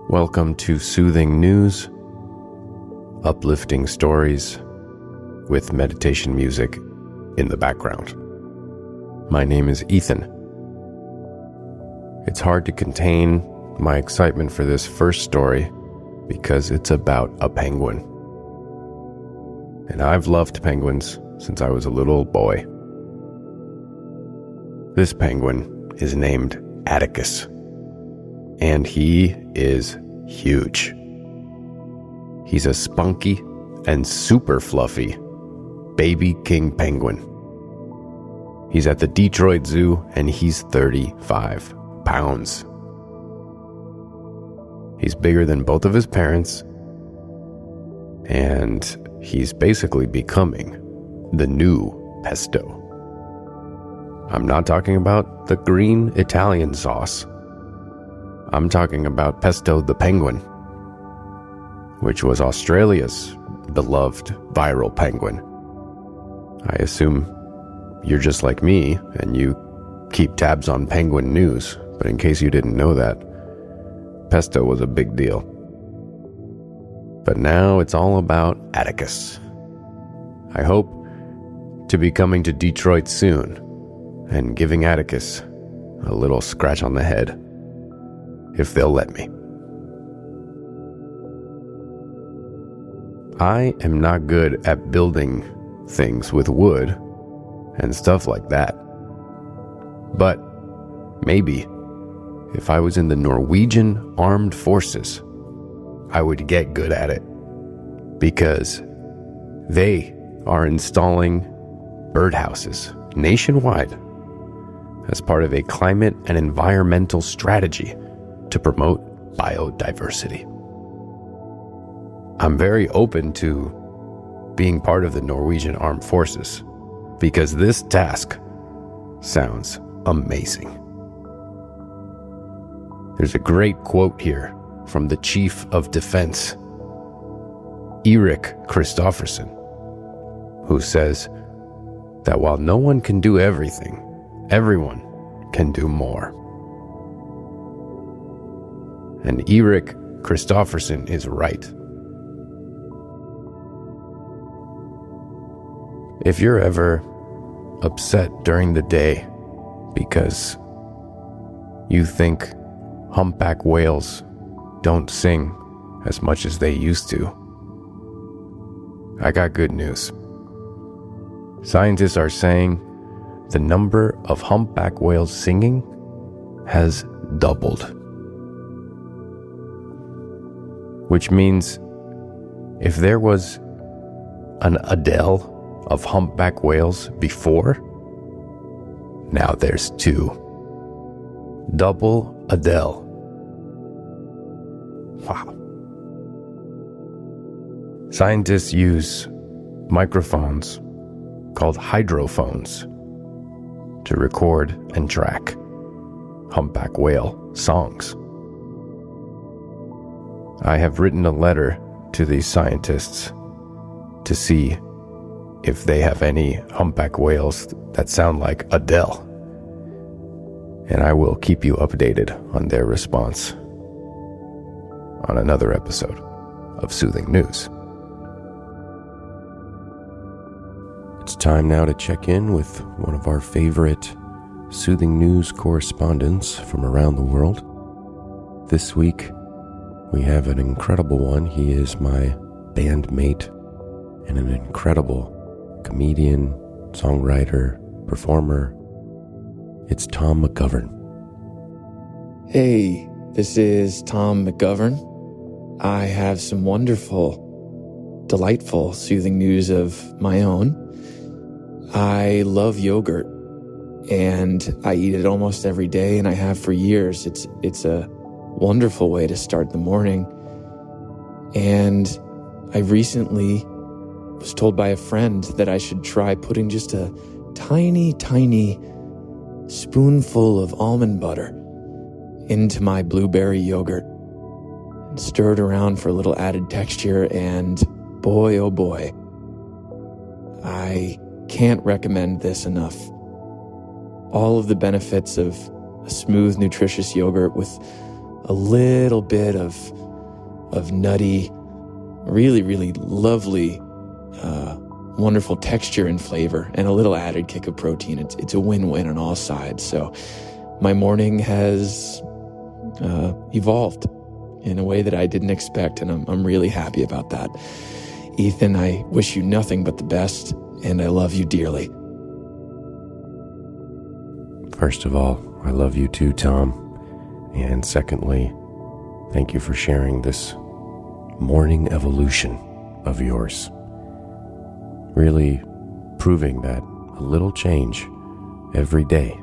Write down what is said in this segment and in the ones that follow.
Welcome to Soothing News, uplifting stories with meditation music in the background. My name is Ethan. It's hard to contain my excitement for this first story because it's about a penguin. And I've loved penguins since I was a little boy. This penguin is named Atticus, and he is huge. He's a spunky and super fluffy baby king penguin. He's at the Detroit Zoo and he's 35 pounds. He's bigger than both of his parents, and he's basically becoming the new pesto. I'm not talking about the green Italian sauce. I'm talking about Pesto the penguin, which was Australia's beloved viral penguin. I assume you're just like me and you keep tabs on penguin news, but in case you didn't know that, Pesto was a big deal. But now it's all about Atticus. I hope to be coming to Detroit soon and giving Atticus a little scratch on the head, if they'll let me. I am not good at building things with wood and stuff like that. But maybe if I was in the Norwegian Armed Forces, I would get good at it, because they are installing birdhouses nationwide as part of a climate and environmental strategy to promote biodiversity. I'm very open to being part of the Norwegian Armed Forces because this task sounds amazing. There's a great quote here from the Chief of Defense, Erik Kristofferson, who says that while no one can do everything, everyone can do more. And Erik Kristofferson is right. If you're ever upset during the day because you think humpback whales don't sing as much as they used to, I got good news. Scientists are saying the number of humpback whales singing has doubled. Which means if there was an Adele of humpback whales before, now there's two. Double Adele. Wow. Scientists use microphones called hydrophones to record and track humpback whale songs. I have written a letter to these scientists to see if they have any humpback whales that sound like Adele. And I will keep you updated on their response on another episode of Soothing News. It's time now to check in with one of our favorite Soothing News correspondents from around the world. This week, we have an incredible one. He is my bandmate and an incredible comedian, songwriter, performer. It's Tom McGovern. Hey, this is Tom McGovern. I have some wonderful, delightful, soothing news of my own. I love yogurt, and I eat it almost every day, and I have for years. It's a wonderful way to start the morning. And I recently was told by a friend that I should try putting just a tiny, tiny spoonful of almond butter into my blueberry yogurt and stir it around for a little added texture. And boy, oh boy, I can't recommend this enough. All of the benefits of a smooth, nutritious yogurt with a little bit of nutty, really, really lovely, wonderful texture and flavor, and a little added kick of protein. It's a win-win on all sides. So my morning has evolved in a way that I didn't expect, and I'm really happy about that. Ethan, I wish you nothing but the best, and I love you dearly. First of all, I love you too, Tom. And secondly, thank you for sharing this morning evolution of yours. Really proving that a little change every day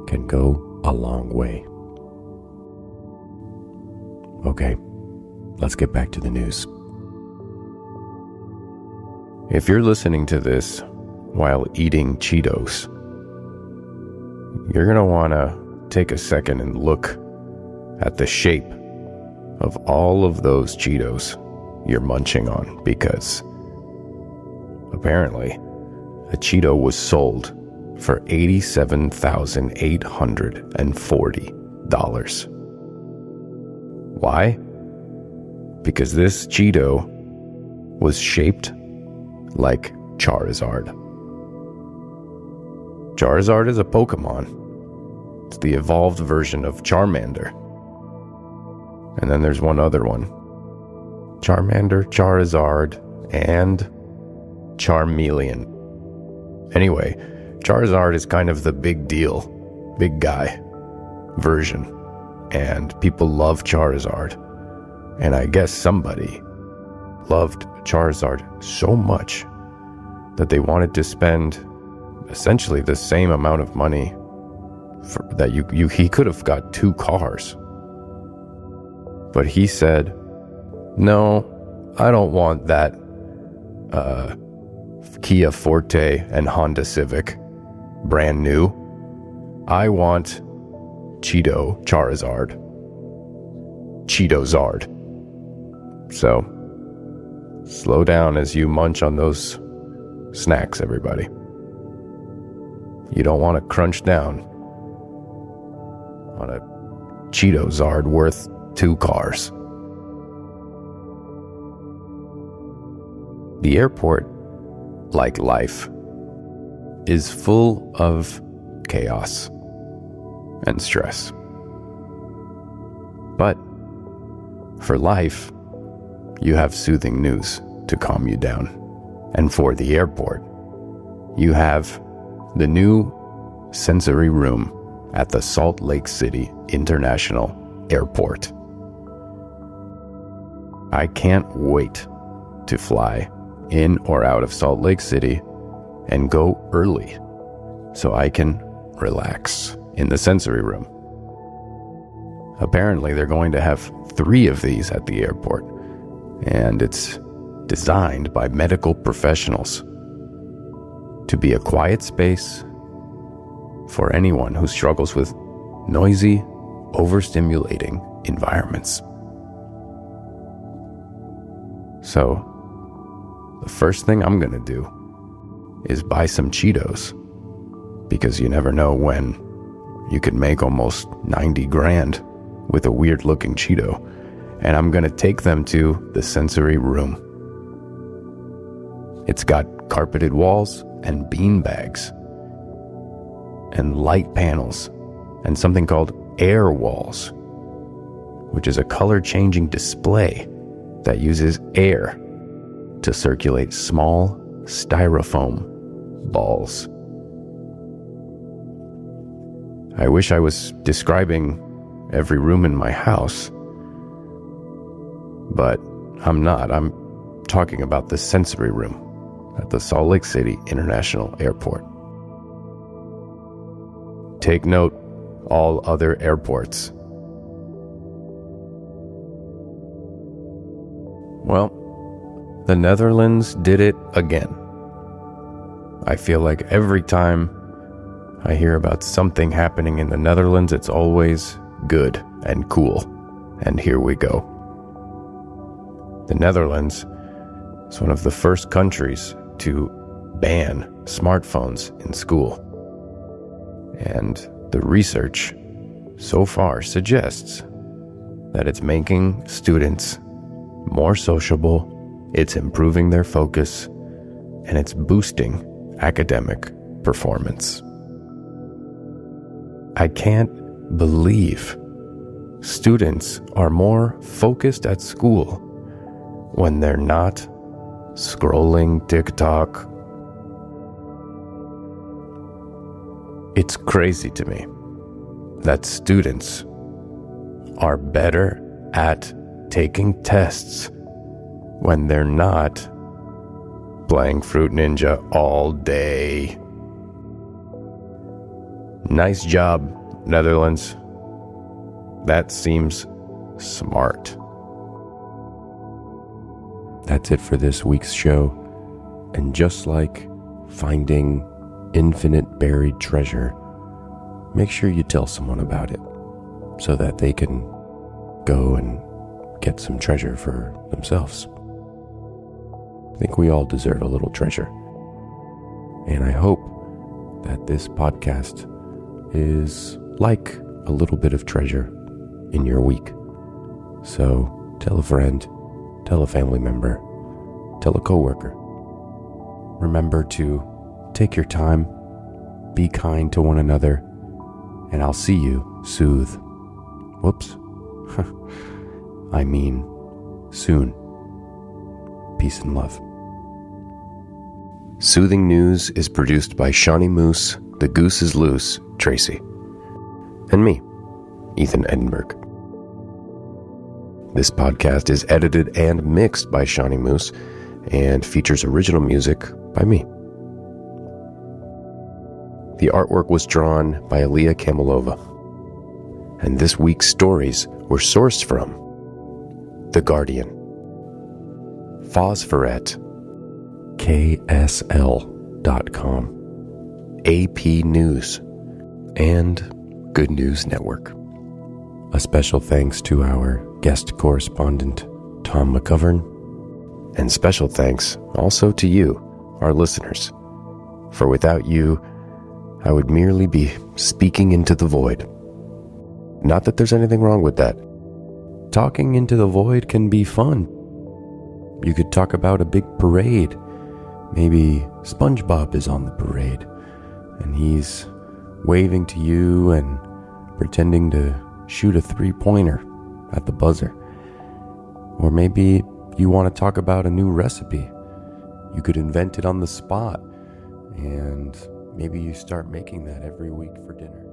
can go a long way. Okay, let's get back to the news. If you're listening to this while eating Cheetos, you're going to want to take a second and look at the shape of all of those Cheetos you're munching on, because apparently a Cheeto was sold for $87,840. Why? Because this Cheeto was shaped like Charizard. Charizard is a Pokemon. It's the evolved version of Charmander. And then there's one other one. Charmander, Charizard, and Charmeleon. Anyway, Charizard is kind of the big deal, big guy version. And people love Charizard. And I guess somebody loved Charizard so much that they wanted to spend essentially the same amount of money that he could have got 2 cars. But he said, no, I don't want that Kia Forte and Honda Civic brand new. I want Charizard. Cheetozard. So, slow down as you munch on those snacks, everybody. You don't want to crunch down on a Cheetozard worth 2 cars. The airport, like life, is full of chaos and stress. But for life, you have soothing news to calm you down. And for the airport, you have the new sensory room at the Salt Lake City International Airport. I can't wait to fly in or out of Salt Lake City and go early so I can relax in the sensory room. Apparently, they're going to have 3 of these at the airport, and it's designed by medical professionals to be a quiet space for anyone who struggles with noisy, overstimulating environments. So, the first thing I'm going to do is buy some Cheetos, because you never know when you could make almost 90 grand with a weird looking Cheeto, and I'm going to take them to the sensory room. It's got carpeted walls and bean bags and light panels and something called air walls, which is a color-changing display that uses air to circulate small styrofoam balls. I wish I was describing every room in my house, but I'm not. I'm talking about the sensory room at the Salt Lake City International Airport. Take note, all other airports. Well, the Netherlands did it again. I feel like every time I hear about something happening in the Netherlands, it's always good and cool. And here we go. The Netherlands is one of the first countries to ban smartphones in school. And the research so far suggests that it's making students more sociable, it's improving their focus, and it's boosting academic performance. I can't believe students are more focused at school when they're not scrolling TikTok. It's crazy to me that students are better at taking tests when they're not playing Fruit Ninja all day. Nice job, Netherlands. That seems smart. That's it for this week's show. And just like finding infinite buried treasure, make sure you tell someone about it so that they can go and get some treasure for themselves. I think we all deserve a little treasure. And I hope that this podcast is like a little bit of treasure in your week. So tell a friend, tell a family member, tell a coworker. Remember to take your time, be kind to one another, and I'll see you soothe. Whoops. I mean, soon. Peace and love. Soothing News is produced by Shawnee Moose, The Goose is Loose, Tracy, and me, Ethan Edinburgh. This podcast is edited and mixed by Shawnee Moose and features original music by me. The artwork was drawn by Aliyah Kamalova. And this week's stories were sourced from The Guardian, Phosphoret, KSL.com, AP News, and Good News Network. A special thanks to our guest correspondent, Tom McGovern, and special thanks also to you, our listeners, for without you, I would merely be speaking into the void. Not that there's anything wrong with that. Talking into the void can be fun. You could talk about a big parade. Maybe SpongeBob is on the parade, and he's waving to you and pretending to shoot a 3-pointer at the buzzer. Or maybe you want to talk about a new recipe. You could invent it on the spot, and maybe you start making that every week for dinner.